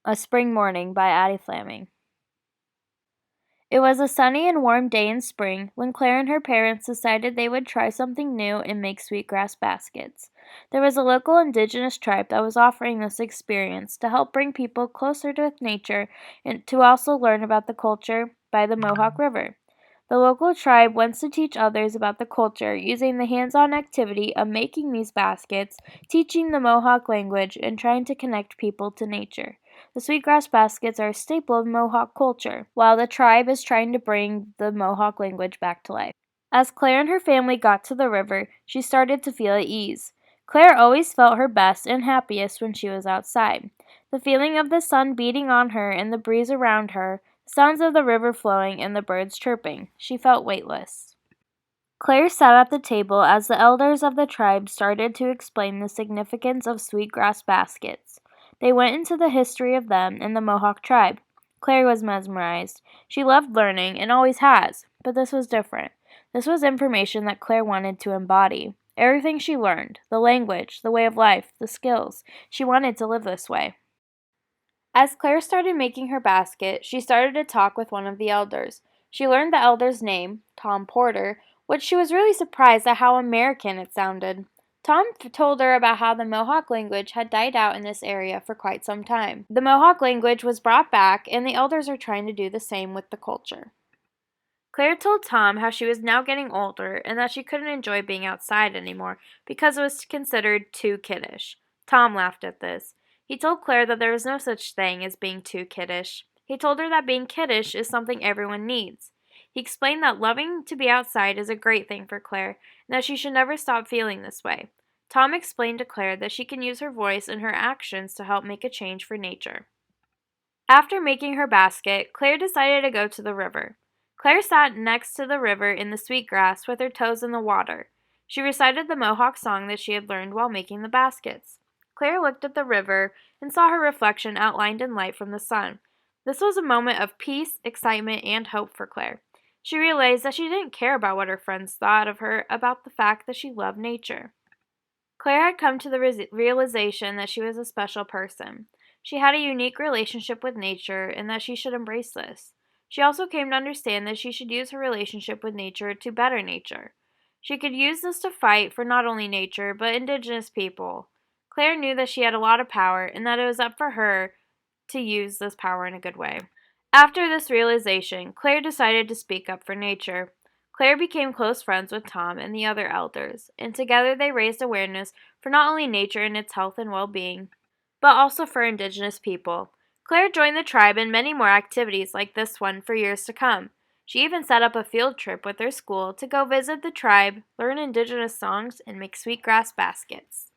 A Spring Morning by Addie Fleming. It was a sunny and warm day in spring when Claire and her parents decided they would try something new and make sweetgrass baskets. There was a local indigenous tribe that was offering this experience to help bring people closer to nature and to also learn about the culture by the Mohawk River. The local tribe wants to teach others about the culture using the hands-on activity of making these baskets, teaching the Mohawk language, and trying to connect people to nature. The sweetgrass baskets are a staple of Mohawk culture, while the tribe is trying to bring the Mohawk language back to life. As Claire and her family got to the river, she started to feel at ease. Claire always felt her best and happiest when she was outside. The feeling of the sun beating on her and the breeze around her, the sounds of the river flowing and the birds chirping. She felt weightless. Claire sat at the table as the elders of the tribe started to explain the significance of sweetgrass baskets. They went into the history of them and the Mohawk tribe. Claire was mesmerized. She loved learning and always has, but this was different. This was information that Claire wanted to embody. Everything she learned, the language, the way of life, the skills, she wanted to live this way. As Claire started making her basket, she started to talk with one of the elders. She learned the elder's name, Tom Porter, which she was really surprised at how American it sounded. Tom told her about how the Mohawk language had died out in this area for quite some time. The Mohawk language was brought back, and the elders are trying to do the same with the culture. Claire told Tom how she was now getting older and that she couldn't enjoy being outside anymore because it was considered too kiddish. Tom laughed at this. He told Claire that there was no such thing as being too kiddish. He told her that being kiddish is something everyone needs. He explained that loving to be outside is a great thing for Claire and that she should never stop feeling this way. Tom explained to Claire that she can use her voice and her actions to help make a change for nature. After making her basket, Claire decided to go to the river. Claire sat next to the river in the sweetgrass with her toes in the water. She recited the Mohawk song that she had learned while making the baskets. Claire looked at the river and saw her reflection outlined in light from the sun. This was a moment of peace, excitement, and hope for Claire. She realized that she didn't care about what her friends thought of her about the fact that she loved nature. Claire had come to the realization that she was a special person. She had a unique relationship with nature and that she should embrace this. She also came to understand that she should use her relationship with nature to better nature. She could use this to fight for not only nature, but indigenous people. Claire knew that she had a lot of power and that it was up for her to use this power in a good way. After this realization, Claire decided to speak up for nature. Claire became close friends with Tom and the other elders, and together they raised awareness for not only nature and its health and well-being, but also for indigenous people. Claire joined the tribe in many more activities like this one for years to come. She even set up a field trip with her school to go visit the tribe, learn indigenous songs, and make sweetgrass baskets.